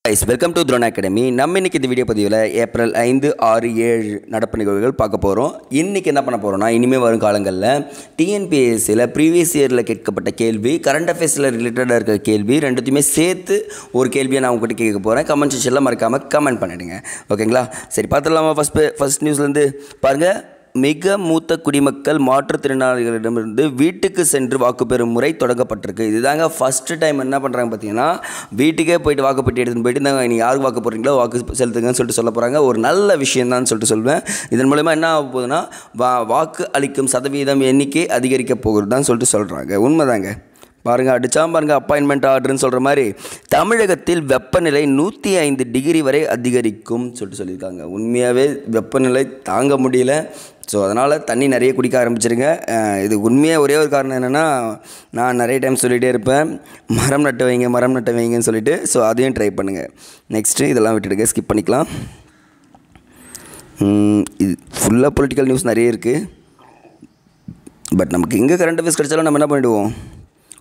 Welcome to drone academy. நம்ம இன்றைக்கி இந்த வீடியோ பதிவில் ஏப்ரல் 5, 6, 7 நடப்பு நிகழ்வுகள் பார்க்க போகிறோம். இன்றைக்கி என்ன பண்ண போகிறோம்னா, இனிமேல் வரும் காலங்களில் டிஎன்பிஎஸ்சியில் ப்ரீவியஸ் இயரில் கேட்கப்பட்ட கேள்வி, கரண்ட் அஃபேர்ஸில் ரிலேட்டடாக இருக்கிற கேள்வி ரெண்டுத்தையுமே சேர்த்து ஒரு கேள்வியை நான் உங்கள்கிட்ட கேட்க போகிறேன். கமெண்ட் செக்ஷனில் மறக்காமல் கமெண்ட் பண்ணிவிடுங்க, ஓகேங்களா? சரி, பார்த்துடலாமா? ஃபஸ்ட் நியூஸ்லேருந்து பாருங்கள். மிக மூத்த குடிமக்கள் மாற்றுத்திறனாளிகளிடமிருந்து வீட்டுக்கு சென்று வாக்கு பெறும் முறை தொடங்கப்பட்டிருக்கு. இதுதாங்க ஃபஸ்ட்டு டைம் என்ன பண்ணுறாங்க பார்த்தீங்கன்னா, வீட்டுக்கே போயிட்டு வாக்குப்பெட்டி எடுத்துன்னு போயிட்டு இருந்தாங்க, நீங்கள் யாருக்கு வாக்கு போடுறீங்களோ வாக்கு செலுத்துங்கன்னு சொல்லிட்டு சொல்ல போகிறாங்க. ஒரு நல்ல விஷயம்தான் சொல்லிட்டு சொல்வேன். இதன் மூலமாக என்ன ஆக போகுதுன்னா, வாக்கு அளிக்கும் சதவீதம் எண்ணிக்கை அதிகரிக்க போகுதுன்னு சொல்லிட்டு சொல்கிறாங்க. உண்மைதாங்க. பாருங்கள், அடித்தா பாருங்கள், அப்பாயின்மெண்ட் ஆர்டர்னு சொல்கிற மாதிரி தமிழகத்தில் வெப்பநிலை 105 டிகிரி வரை அதிகரிக்கும் சொல்லிட்டு சொல்லியிருக்காங்க. உண்மையாகவே வெப்பநிலை தாங்க முடியல. ஸோ அதனால் தண்ணி நிறைய குடிக்க ஆரம்பிச்சிருங்க. இது உண்மையாக ஒரே ஒரு காரணம் என்னென்னா, நான் நிறைய டைம் சொல்லிகிட்டே இருப்பேன், மரம் நட்டு வைங்கன்னு சொல்லிட்டு. ஸோ அதையும் ட்ரை பண்ணுங்கள். நெக்ஸ்ட்டு இதெல்லாம் விட்டுடுங்க, ஸ்கிப் பண்ணிக்கலாம். இது ஃபுல்லாக பொலிட்டிக்கல் நியூஸ் நிறைய இருக்குது. பட் நமக்கு எங்கே கரண்ட் அஃபேர்ஸ் கிடைச்சாலும் நம்ம என்ன பண்ணிவிடுவோம்,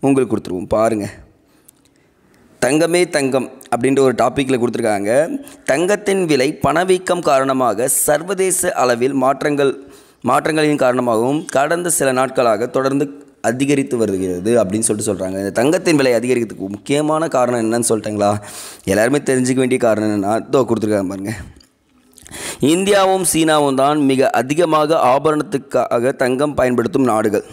உங்களுக்கு கொடுத்துருவோம். பாருங்கள், தங்கமே தங்கம் அப்படின்ற ஒரு டாப்பிக்கில் கொடுத்துருக்காங்க. தங்கத்தின் விலை பணவீக்கம் காரணமாக சர்வதேச அளவில் மாற்றங்களின் காரணமாகவும் கடந்த சில நாட்களாக தொடர்ந்து அதிகரித்து வருகிறது அப்படின்னு சொல்கிறாங்க. இந்த தங்கத்தின் விலை அதிகரிக்கிறதுக்கு முக்கியமான காரணம் என்னன்னு சொல்லிட்டாங்களா? எல்லாருமே தெரிஞ்சுக்க வேண்டிய காரணம் என்னென்னா, கொடுத்துருக்காங்க பாருங்கள். இந்தியாவும் சீனாவும் தான் மிக அதிகமாக ஆபரணத்துக்காக தங்கம் பயன்படுத்தும் நாடுகள்.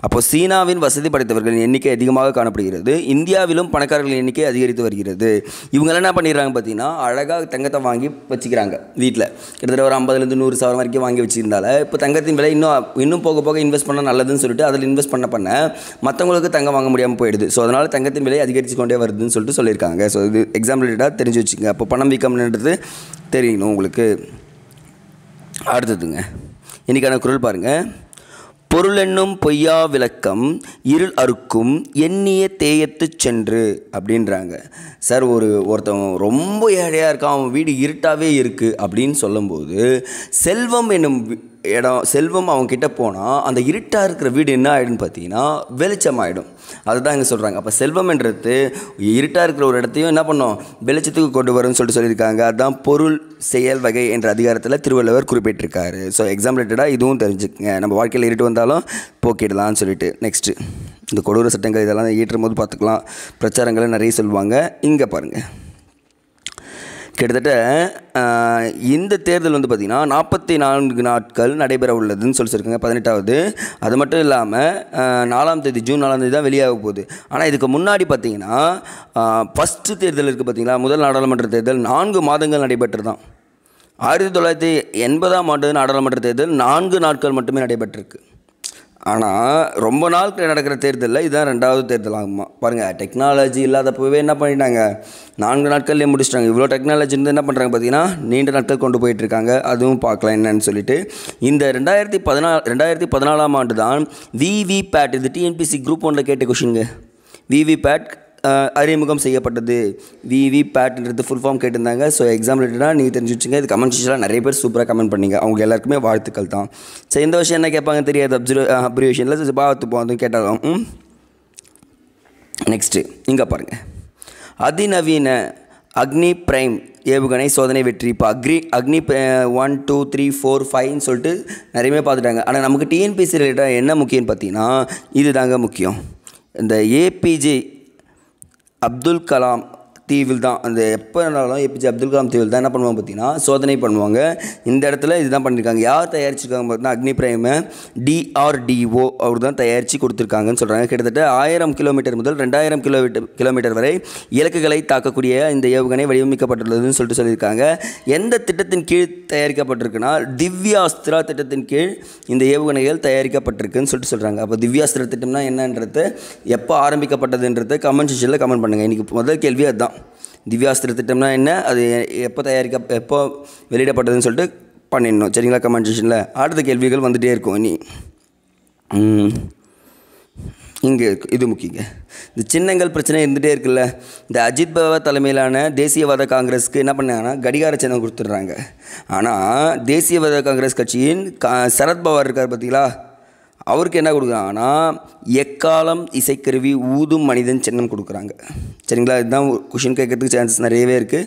அப்போது சீனாவின் வசதி படைத்தவர்களின் எண்ணிக்கை அதிகமாக காணப்படுகிறது. இந்தியாவிலும் பணக்காரர்களின் எண்ணிக்கை அதிகரித்து வருகிறது. இவங்கெல்லாம் என்ன பண்ணிடுறாங்க பார்த்தீங்கன்னா, அழகாக தங்கத்தை வாங்கி வச்சுக்கிறாங்க வீட்டில். கிட்டத்தட்ட ஒரு 50,000 100 சவரம் வரைக்கும் வாங்கி வச்சுருந்தால இப்போ தங்கத்தின் விலை இன்னும் போக போக இன்வெஸ்ட் பண்ணால் நல்லதுன்னு சொல்லிட்டு அதில் இன்வெஸ்ட் பண்ண மற்றவங்களுக்கு தங்கம் வாங்க முடியாமல் போயிடுது. ஸோ அதனால் தங்கத்தின் விலை அதிகரித்து கொண்டே வருதுன்னு சொல்லிட்டு சொல்லியிருக்காங்க. ஸோ இது எக்ஸாம்பிள் ரிலேட்டடாக தெரிஞ்சு வச்சுங்க. அப்போ பணம் வீக்கம்ன்றது தெரியணும் உங்களுக்கு. அடுத்ததுங்க, இன்றைக்கான குரல் பாருங்கள். பொருள் என்னும் பொய்யா விளக்கம் இருள் அறுக்கும் எண்ணிய தேயத்து சென்று அப்படின்றாங்க. சார், ஒருத்தவங்க ரொம்ப ஏழையாக இருக்கான், அவன் வீடு இருட்டாகவே இருக்குது அப்படின்னு சொல்லும்போது, செல்வம் என்னும் செல்வம் அவங்கக்கிட்ட போனால் அந்த இருட்டாக இருக்கிற வீடு என்ன ஆகிடும்னு பார்த்தீங்கன்னா வெளிச்சமாகிடும். அதுதான் இங்கே சொல்கிறாங்க. அப்போ செல்வம்ன்றது இருட்டாக இருக்கிற ஒரு இடத்தையும் என்ன பண்ணோம், வெளிச்சத்துக்கு கொண்டு வரும்னு சொல்லியிருக்காங்க. அதுதான் பொருள் செயல் வகை என்ற அதிகாரத்தில் திருவள்ளுவர் குறிப்பிட்டிருக்காரு. ஸோ எக்ஸாம் ரிலேட்டடாக இதுவும் தெரிஞ்சுக்கங்க. நம்ம வாழ்க்கையில் இருட்டு வந்தாலும் போக்கிடலாம்னு சொல்லிட்டு. நெக்ஸ்ட்டு, இந்த கொடூர சட்டங்கள் இதெல்லாம் ஈற்றும் போது பார்த்துக்கலாம். பிரச்சாரங்களை நிறைய சொல்லுவாங்க. இங்கே பாருங்கள், கிட்டத்தட்ட இந்த தேர்தல் பார்த்திங்கன்னா 44 நாட்கள் நடைபெற உள்ளதுன்னு சொல்லியிருக்காங்க. 18வது. அது மட்டும் இல்லாமல் 4ஆம் தேதி, ஜூன் 4ஆம் தேதி தான் வெளியாக போகுது. ஆனால் இதுக்கு முன்னாடி பார்த்திங்கன்னா ஃபஸ்ட்டு தேர்தல் இருக்குது பார்த்திங்களா, முதல் நாடாளுமன்ற தேர்தல் 4 மாதங்கள் நடைபெற்று தான். 1980ஆம் ஆண்டு நாடாளுமன்ற தேர்தல் 4 நாட்கள் மட்டுமே நடைபெற்றிருக்கு. ஆனால் ரொம்ப நாள் நடக்கிற தேர்தலில் இதுதான் 2வது தேர்தல் ஆகுமா. பாருங்கள், டெக்னாலஜி இல்லாதப்பவே என்ன பண்ணிட்டாங்க, 4 நாட்கள்லேயே முடிச்சிட்டாங்க. இவ்வளோ டெக்னாலஜி இருந்து என்ன பண்ணுறாங்க பார்த்தீங்கன்னா, நீண்ட நாட்கள் கொண்டு போயிட்டுருக்காங்க. அதுவும் பார்க்கலாம் என்னன்னு சொல்லிட்டு. இந்த 2014ஆம் ஆண்டு தான் விவிபேட், இது டிஎன்பிசி குரூப் 1 கேட்ட கொஷினுங்க. விவிபேட் அறிமுகம் செய்யப்பட்டது. விவிபேட்ன்றது ஃபுல் ஃபார்ம் கேட்டிருந்தாங்க. ஸோ எக்ஸாம் ரிலேட்டடாக நீங்கள் தெரிஞ்சு வச்சுங்க. இது கமெண்ட் செக்ஷனில் நிறைய பேர் சூப்பராக கமெண்ட் பண்ணிங்க. அவங்க எல்லாருக்குமே வாழ்த்துக்கள் தான். ஸோ இந்த விஷயம் என்ன கேட்பாங்க தெரியாது, அப்ரிவேஷனில் பார்த்துப்போம், அதுவும் கேட்டாலும். நெக்ஸ்ட்டு இங்கே பாருங்கள், அதிநவீன அக்னி பிரைம் ஏவுகணை சோதனை வெற்றி. இப்போ அக்னி 1 2 3 4 5ன்னு சொல்லிட்டு நிறையவே பார்த்துட்டாங்க. ஆனால் நமக்கு டிஎன்பிசி ரிலேட்டடாக என்ன முக்கியம்னு பார்த்தீங்கன்னா, இது தாங்க முக்கியம். இந்த ஏபிஜே அப்துல் கலாம் தீவில் தான், அந்த எப்போ இருந்தாலும் ஏபிஜே அப்துல் கலாம் தீவில் தான் என்ன பண்ணுவாங்க பார்த்தீங்கன்னா சோதனை பண்ணுவாங்க. இந்த இடத்துல இதுதான் பண்ணியிருக்காங்க. யார் தயாரிச்சிருக்காங்க பார்த்தீங்கன்னா, அக்னி பிரைமை DRDO அவர் தான் தயாரித்து கொடுத்துருக்காங்கன்னு சொல்கிறாங்க. கிட்டத்தட்ட 1000 கிலோமீட்டர் முதல் 2000 கிலோமீட்டர் வரை இலக்குகளை தாக்கக்கூடிய இந்த ஏவுகணை வடிவமைக்கப்பட்டுள்ளதுன்னு சொல்லிட்டு சொல்லியிருக்காங்க. எந்த திட்டத்தின் கீழ் தயாரிக்கப்பட்டிருக்குன்னா, திவ்யாஸ்திரா திட்டத்தின் கீழ் இந்த ஏவுகணைகள் தயாரிக்கப்பட்டிருக்குன்னு சொல்லிட்டு சொல்கிறாங்க. அப்போ திவ்யாஸ்திரா திட்டம்னா என்னன்றது, எப்போ ஆரம்பிக்கப்பட்டதுன்றது கமெண்ட் செக்ஷனில் கமெண்ட் பண்ணுங்கள். இன்றைக்கி முதல் கேள்வி அதுதான். திவ்யாஸ்திர திட்டம்னா என்ன, அது எப்போ வெளியிடப்பட்டதுன்னு சொல்லிட்டு பண்ணிடணும், சரிங்களா, கமெண்ட் செக்ஷனில். அடுத்த கேள்விகள் வந்துகிட்டே இருக்கும். இனி இங்கே இது முக்கியங்க. இந்த சின்னங்கள் பிரச்சனை இருந்துகிட்டே இருக்குல்ல. இந்த அஜித் பவார் தலைமையிலான தேசியவாத காங்கிரஸுக்கு என்ன பண்ணாங்கன்னா கடிகார சின்னம் கொடுத்துட்றாங்க. ஆனால் தேசியவாத காங்கிரஸ் கட்சியின் சரத்பவார் இருக்கார் பார்த்தீங்களா, அவருக்கு என்ன கொடுக்குறாங்கன்னா எக்காலம் இசைக்கருவி ஊதும் மனிதன் சின்னம் கொடுக்குறாங்க. சரிங்களா, இதுதான் கொஷின் கேட்கறதுக்கு சான்சஸ் நிறையவே இருக்குது.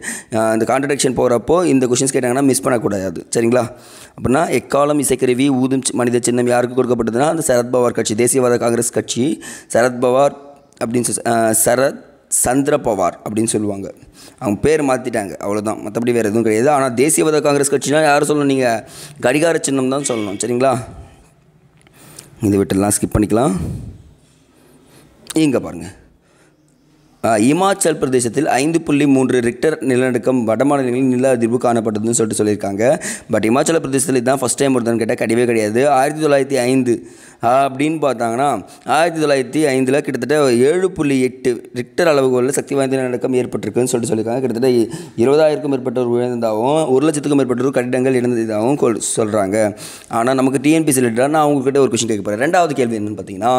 இந்த கான்ட்ரடிக்ஷன் போகிறப்போ இந்த கொஷின்ஸ் கேட்டாங்கன்னா மிஸ் பண்ணக்கூடாது. சரிங்களா, அப்படின்னா எக்காலம் இசைக்கருவி ஊதும் மனித சின்னம் யாருக்கு கொடுக்கப்பட்டதுன்னா அந்த சரத்பவார் கட்சி, தேசியவாத காங்கிரஸ் கட்சி, சரத்பவார் அப்படின்னு சரத் சந்திர பவார் அப்படின்னு சொல்லுவாங்க. அவங்க பேர் மாற்றிட்டாங்க, அவ்வளோதான். மற்றபடி வேறு எதுவும் கிடையாது. ஆனால் தேசியவாத காங்கிரஸ் கட்சினா யாரும் சொல்லணும், நீங்கள் கடிகார சின்னம் தான் சொல்லணும். சரிங்களா, இதை விட்டுலாம் ஸ்கிப் பண்ணிக்கலாம். இங்கே பாருங்கள், இமாச்சல் பிரதேசத்தில் 5.3 ரிக்டர் நிலநடுக்கம் வடமாநிலங்களில் நில அதிர்வு காணப்பட்டதுன்னு சொல்லியிருக்காங்க. பட் இமாச்சல பிரதேசத்தில் இதுதான் ஃபஸ்ட் டைம் வருதுன்னு கேட்டால் கிடையவே கிடையாது. 1905 அப்படின்னு பார்த்தாங்கன்னா 1905 கிட்டத்தட்ட 7.8 ரிக்டர் அளவுகளில் சக்தி வாய்ந்த நிலநடுக்கம் ஏற்பட்டிருக்குன்னு சொல்லியிருக்காங்க. கிட்டத்தட்ட 20,000க்கும் மேற்பட்டோர் விழுந்ததாகவும் 1,00,000க்கும் மேற்பட்டோர் கட்டிடங்கள் இழந்ததாகவும் சொல்கிறாங்க. ஆனால் நமக்கு டிஎன்பிசி ரிலேட்டடாக நான் உங்கள்கிட்ட ஒரு கொஸ்டின் கேட்க போகிறேன். ரெண்டாவது கேள்வி என்னென்னு பார்த்தீங்கன்னா,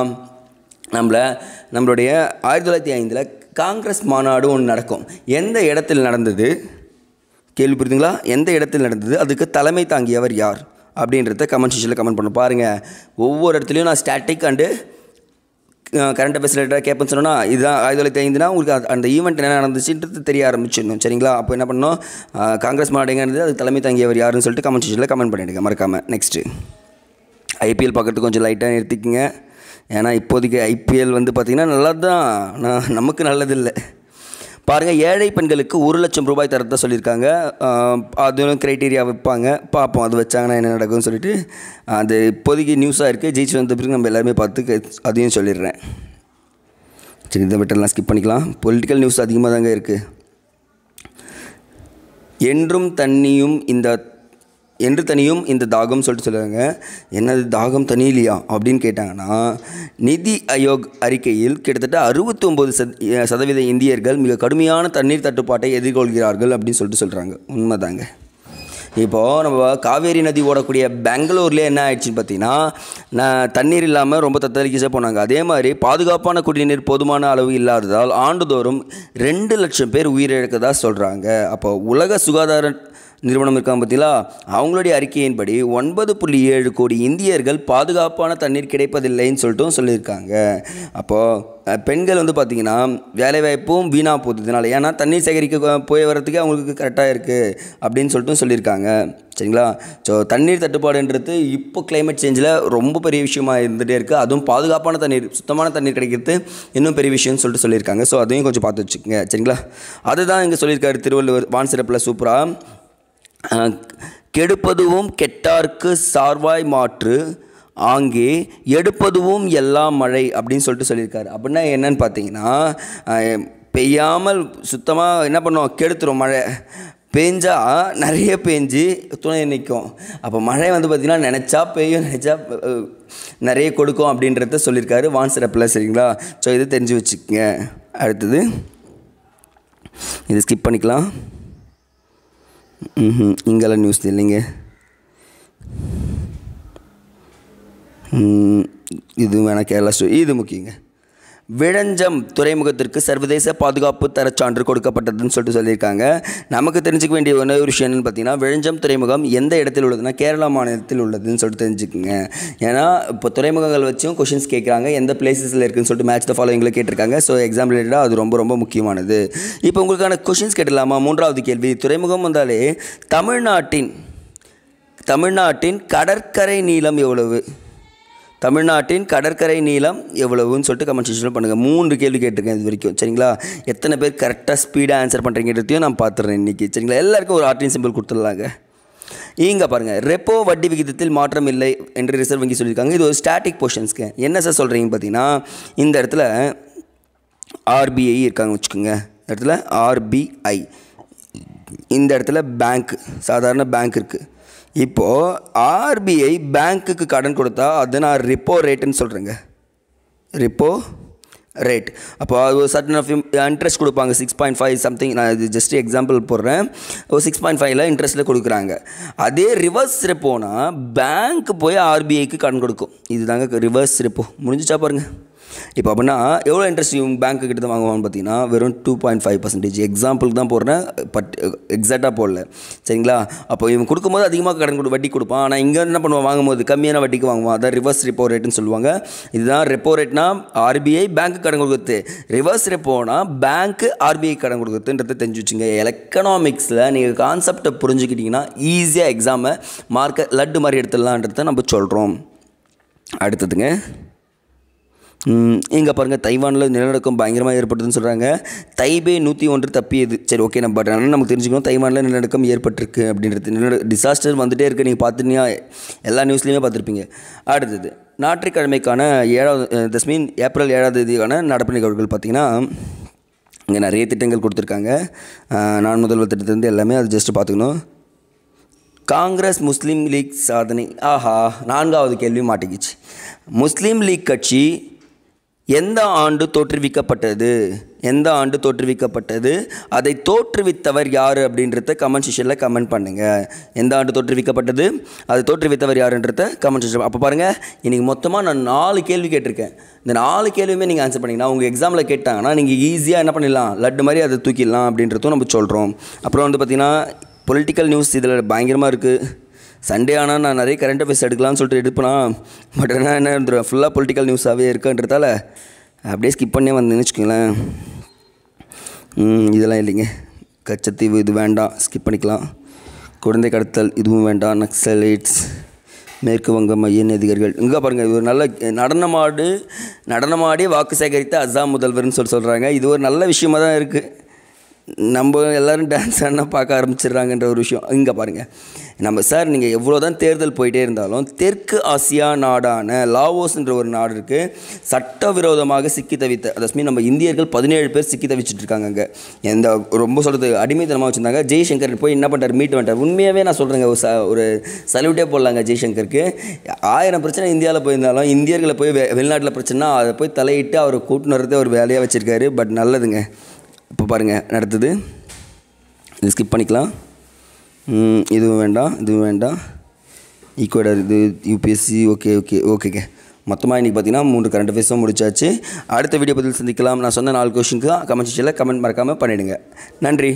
நம்மளுடைய 1905 காங்கிரஸ் மாநாடு ஒன்று நடக்கும். எந்த இடத்தில் நடந்தது கேள்வி புரியுதுங்களா? எந்த இடத்தில் நடந்தது, அதுக்கு தலைமை தாங்கியவர் யார் அப்படின்றத கமெண்ட் செக்ஷனில் கமெண்ட் பண்ண பாருங்கள். ஒவ்வொரு இடத்துலையும் நான் ஸ்டாட்டிக் அண்டு கரண்ட் அஃபேர்ஸ் ரிலேட்டடாக கேட்பேன்னு சொன்னோன்னா இதுதான் 1905 உங்களுக்கு அந்த ஈவெண்ட் என்ன நடந்துச்சுன்றது தெரிய ஆரம்பிச்சிடணும். சரிங்களா, அப்போ என்ன பண்ணணும், காங்கிரஸ் மாநாடு எங்கே இருந்தது, அது தலைமை தாங்கியவர் யாருன்னு சொல்லிட்டு கமெண்ட் செக்ஷனில் கமெண்ட் பண்ணிவிடுங்க மறக்காமல். நெக்ஸ்ட்டு ஐபிஎல் பார்க்குறதுக்கு கொஞ்சம் லைட்டாக நிறுத்திக்கங்க. ஏன்னா இப்போதைக்கு ஐபிஎல் பார்த்திங்கன்னா நல்லது தான், நமக்கு நல்லதில்லை. பாருங்கள், ஏழை பெண்களுக்கு 1,00,000 ரூபாய் தரத்தை சொல்லியிருக்காங்க. அதுவும் க்ரைட்டீரியா வைப்பாங்க, பார்ப்போம் அது வச்சாங்கன்னா என்ன நடக்கும்னு சொல்லிட்டு. அது இப்போதைக்கு நியூஸாக இருக்குது. ஜெயிச்சு வந்த பிறகு நம்ம எல்லாருமே பார்த்து அதையும் சொல்லிடுறேன். சரி, இதை விட்டெல்லாம் ஸ்கிப் பண்ணிக்கலாம். பொலிட்டிக்கல் நியூஸ் அதிகமாக தாங்க இருக்குது. என்று தனியும் இந்த தாகம் சொல்லிட்டு சொல்லுவாங்க. என்னது தாகம் தனியிலையா அப்படின்னு கேட்டாங்கன்னா, நிதி ஆயோக் அறிக்கையில் கிட்டத்தட்ட 69% இந்தியர்கள் மிக கடுமையான தண்ணீர் தட்டுப்பாட்டை எதிர்கொள்கிறார்கள் அப்படின்னு சொல்லிட்டு சொல்கிறாங்க. உண்மைதாங்க. இப்போது நம்ம காவேரி நதி ஓடக்கூடிய பெங்களூர்லேயே என்ன ஆயிடுச்சுன்னு பார்த்தீங்கன்னா, தண்ணீர் இல்லாமல் ரொம்ப தத்தளிக்க போனாங்க. அதே மாதிரி பாதுகாப்பான குடிநீர் போதுமான அளவு இல்லாததால் ஆண்டுதோறும் 2,00,000 பேர் உயிரிழக்கதா சொல்கிறாங்க. அப்போ உலக சுகாதார நிறுவனம் இருக்காங்க பார்த்தீங்களா, அவங்களுடைய அறிக்கையின்படி 9.7 கோடி இந்தியர்கள் பாதுகாப்பான தண்ணீர் கிடைப்பதில்லைன்னு சொல்லியிருக்காங்க. அப்போது பெண்கள் பார்த்திங்கன்னா வேலைவாய்ப்பும் வீணாக போகுது இதனால். ஏன்னா தண்ணீர் சேகரிக்க போய் வரத்துக்கு அவங்களுக்கு கரெக்டாக இருக்குது அப்படின்னு சொல்லியிருக்காங்க. சரிங்களா, ஸோ தண்ணீர் தட்டுப்பாடுன்றது இப்போ கிளைமேட் சேஞ்சில் ரொம்ப பெரிய விஷயமாக இருந்துகிட்டே இருக்குது. அதுவும் பாதுகாப்பான தண்ணீர், சுத்தமான தண்ணீர் கிடைக்கிறது இன்னும் பெரிய விஷயம்னு சொல்லியிருக்காங்க. ஸோ அதையும் கொஞ்சம் பார்த்து வச்சுக்கோங்க. சரிங்களா, அதுதான் இங்கே சொல்லியிருக்காரு திருவள்ளுவர் வான் சிறப்பில் சூப்பராக. கெடுப்பதுவும் கெட்டார்க்கு சார்வாய் மாற்று ஆங்கே எடுப்பதுவும் எல்லாம் மழை அப்படின்னு சொல்லியிருக்காரு. அப்படின்னா என்னன்னு பார்த்தீங்கன்னா, பெய்யாமல் சுத்தமாக என்ன பண்ணுவோம், கெடுத்துரும். மழை பெஞ்சால் நிறைய பெஞ்சு துணை நிற்கும். அப்போ மழை பார்த்திங்கன்னா நினச்சா பெய்யும், நினச்சா நிறைய கொடுக்கும் அப்படின்றத சொல்லியிருக்காரு வான் சிறப்பில். சரிங்களா, ஸோ இது தெரிஞ்சு வச்சுக்கோங்க. அடுத்தது இது ஸ்கிப் பண்ணிக்கலாம். இங்கெல்லாம் நியூஸ் இல்லைங்க. இது வேணால் கேரளா ஸ்டோரி, இது முக்கியங்க. விழஞ்சம் துறைமுகத்திற்கு சர்வதேச பாதுகாப்பு தரச்சான்று கொடுக்கப்பட்டதுன்னு சொல்லியிருக்காங்க. நமக்கு தெரிஞ்சுக்க வேண்டிய ஒரு விஷயம் என்னென்னு பார்த்தீங்கன்னா, விழஞ்சம் துறைமுகம் எந்த இடத்தில் உள்ளதுன்னா கேரளா மாநிலத்தில் உள்ளதுன்னு தெரிஞ்சுக்குங்க. ஏன்னா இப்போ துறைமுகங்கள் வச்சும் கொஷின்ஸ் கேட்குறாங்க, எந்த பிளேசஸில் இருக்குதுன்னு சொல்லிட்டு மேட்ச் த ஃபாலோவிங்கில் கேட்டிருக்காங்க. ஸோ எக்ஸாம் ரிலேட்டடாக அது ரொம்ப ரொம்ப முக்கியமானது. இப்போ உங்களுக்கான கொஷின்ஸ் கேட்டலாமா? மூன்றாவது கேள்வி, துறைமுகம் வந்தாலே தமிழ்நாட்டின் கடற்கரை நீளம் எவ்வளவு? தமிழ்நாட்டின் கடற்கரை நீளம் எவ்வளவுன்னு சொல்லிட்டு கமெண்ட் செக்ஷனில் பண்ணுங்கள். 3 கேள்வி கேட்டிருக்கேன் இது வரைக்கும். சரிங்களா, எத்தனை பேர் கரெக்டாக ஸ்பீடாக ஆன்சர் பண்ணுறீங்கிறதையும் நான் பார்த்துறேன் இன்றைக்கி. சரிங்களா, எல்லாருக்கும் ஒரு ஆர்டின் சிம்பிள் கொடுத்துடலாங்க. இங்கே பாருங்கள், ரெப்போ வட்டி விகிதத்தில் மாற்றம் இல்லை என்று ரிசர்வ் வங்கி சொல்லியிருக்காங்க. இது ஒரு ஸ்டாட்டிக் போர்ஷன்ஸ்க்கு. என்ன சார் சொல்கிறீங்கன்னு பார்த்தீங்கன்னா, இந்த இடத்துல ஆர்பிஐ இருக்காங்க வச்சுக்கோங்க. இந்த இடத்துல ஆர்பிஐ, இந்த இடத்துல பேங்க், சாதாரண பேங்க் இருக்குது. இப்போது ஆர்பிஐ பேங்க்குக்கு கடன் கொடுத்தா அது நான் ரிப்போ ரேட்டுன்னு சொல்கிறேங்க. Repo rate. அப்போ அது ஒரு சர்டன் ஆஃப் இன்ட்ரெஸ்ட் கொடுப்பாங்க, 6.5 சம்திங். நான் இது ஜஸ்ட் எக்ஸாம்பிள் போடுறேன். ஒரு 6.5 இன்ட்ரெஸ்ட்டில் கொடுக்குறாங்க. அதே ரிவர்ஸ் ரெப்போனா பேங்க் போய் ஆர்பிஐக்கு கடன் கொடுக்கும். இது தாங்க ரிவர்ஸ் ரெப்போ. முடிஞ்சிச்சா பாருங்கள். இப்போ அப்படின்னா எவ்வளோ இன்ட்ரெஸ்ட் இவங்க பேங்க்கு கிட்ட வாங்குவான்னு பார்த்தீங்கன்னா வெறும் 2.5%. எக்ஸாம்பிளுக்கு தான் போடுறேன், பட் எக்ஸாக்டாக போடல, சரிங்களா? அப்போ இவங்க கொடுக்கும்போது அதிகமாக கடன் வட்டி கொடுப்பான். ஆனால் இங்கே என்ன பண்ணுவான், வாங்கும்போது கம்மியான வட்டிக்கு வாங்குவான். அதான் ரிவர்ஸ் ரெப்போ ரேட்டுன்னு சொல்லுவாங்க. இதுதான் ரெப்போ ரேட்னா ஆர்பிஐ பேங்க்கு கடன் கொடுக்குறது, ரிவர்ஸ் ரெப்போனா பேங்க்கு ஆர்பிஐ கடன் கொடுக்குறதுன்றதை தெரிஞ்சு வச்சுங்க. எக்கனாமிக்ஸில் நீங்கள் கான்செப்டை புரிஞ்சுக்கிட்டிங்கன்னா ஈஸியாக எக்ஸாமை மார்க்கை லட்டு மாதிரி எடுத்துடலான்றதை நம்ம சொல்கிறோம். அடுத்ததுங்க, இங்கே பாருங்கள், தைவானில் நிலநடுக்கம் பயங்கரமாக ஏற்பட்டதுன்னு சொல்கிறாங்க. தைபே 101 தப்பியது. சரி, ஓகே, நம்ம பட் ஆனால் நமக்கு தெரிஞ்சுக்கணும் தைவானில் நிலநடுக்கம் ஏற்பட்டிருக்கு அப்படின்றது. டிசாஸ்டர் வந்துகிட்டே இருக்குது, நீங்கள் பார்த்துட்டீங்கன்னா எல்லா நியூஸ்லேயுமே பார்த்துருப்பீங்க. அடுத்தது, ஞாயிற்றுக்கிழமைக்கான 7 ஏப்ரல் 7 நடப்பு நிகழ்வுகள் பார்த்திங்கன்னா இங்கே நிறைய திட்டங்கள் கொடுத்துருக்காங்க. நான் முதல்வர் திட்டத்திலேருந்து எல்லாமே அது ஜஸ்ட்டு பார்த்துக்கணும். காங்கிரஸ் முஸ்லீம் லீக் சாதனை. ஆஹா, 4வது கேள்வி மாட்டிக்கிச்சு. முஸ்லீம் லீக் கட்சி எந்த ஆண்டு தோற்றுவிக்கப்பட்டது? அதை தோற்றுவித்தவர் யார் அப்படின்றத கமெண்ட் செக்ஷனில் கமெண்ட் பண்ணுங்கள். எந்த ஆண்டு தோற்றுவிக்கப்பட்டது, அதை தோற்றுவித்தவர் யாருன்றத கமெண்ட் செக்ஷன். அப்போ பாருங்கள், இன்றைக்கி மொத்தமாக நான் 4 கேள்வி கேட்டிருக்கேன். இந்த 4 கேள்வியுமே நீங்கள் ஆன்சர் பண்ணிங்கன்னா உங்கள் எக்ஸாமில் கேட்டாங்கன்னா நீங்கள் ஈஸியாக என்ன பண்ணிடலாம், லட்டு மாதிரி அதை தூக்கிடலாம் அப்படின்றதும் நம்ம சொல்கிறோம். அப்புறம் வந்து பார்த்திங்கன்னா பொலிட்டிக்கல் நியூஸ் இதில் பயங்கரமாக இருக்குது. சண்டே ஆனால் நான் நிறைய கரண்ட் அஃபேர்ஸ் எடுக்கலாம்னு சொல்லிட்டு எடுப்பேனா, பட் ஆனால் என்ன இருந்துடும், ஃபுல்லாக பொலிட்டிக்கல் நியூஸாகவே இருக்குன்றதால அப்படியே ஸ்கிப் பண்ணே வந்து வச்சுக்கோங்களேன். இதெல்லாம் இல்லைங்க. கச்சத்தீவு இது வேண்டாம், ஸ்கிப் பண்ணிக்கலாம். குழந்தை கடத்தல் இதுவும் வேண்டாம். நக்சலைட்ஸ், மேற்கு வங்க மைய அதிகாரிகள். இங்கே பாருங்கள், இது ஒரு நல்ல நடனமாடி வாக்கு சேகரித்த அஸ்ஸாம் முதல்வர்னு சொல்கிறாங்க. இது ஒரு நல்ல விஷயமாக தான் இருக்குது. நம்ம எல்லோரும் டான்ஸ் ஆனால் பார்க்க ஆரம்பிச்சிடுறாங்கன்ற ஒரு விஷயம். இங்கே பாருங்கள், நம்ம சார் நீங்கள் எவ்வளோ தான் தேர்தல் போயிட்டே இருந்தாலும் தெற்கு ஆசியா நாடான லாவோஸ்ன்ற ஒரு நாடு இருக்குது, சட்டவிரோதமாக சிக்கி தவித்த, அதாவது நம்ம இந்தியர்கள் 17 பேர் சிக்கி தவிச்சிட்ருக்காங்க. அங்கே எந்த ரொம்ப சொல்கிறது அடிமைத்தனமாக வச்சுருந்தாங்க. ஜெய்சங்கர் போய் என்ன பண்ணுறாரு, மீட் பண்ணிட்டார். உண்மையாகவே நான் சொல்கிறேங்க, ஒரு சல்யூட்டே போடலாங்க ஜெய்சங்கருக்கு. 1000 பிரச்சனை இந்தியாவில் போயிருந்தாலும் இந்தியர்களை போய் வெளிநாட்டில் பிரச்சனைனா அதை போய் தலையிட்டு அவர் கூட்டின்னு வரதே ஒரு வேலையாக வச்சுருக்காரு. பட் நல்லதுங்க. இப்போ பாருங்கள், அடுத்தது இது ஸ்கிப் பண்ணிக்கலாம். இதுவும் வேண்டாம். ஈக்குவேடர் இது யூபிஎஸ்சி. ஓகேங்க. மொத்தமாக இன்றைக்கி பார்த்தீங்கன்னா 3 கரண்ட் அஃபேர்ஸும் முடிச்சாச்சு. அடுத்த வீடியோ பதில் சந்திக்கலாம். நான் சொன்ன 4 கொஷினுக்கு கமெண்ட் செக்ஷனில் கமெண்ட் மறக்காமல் பண்ணிவிடுங்க. நன்றி.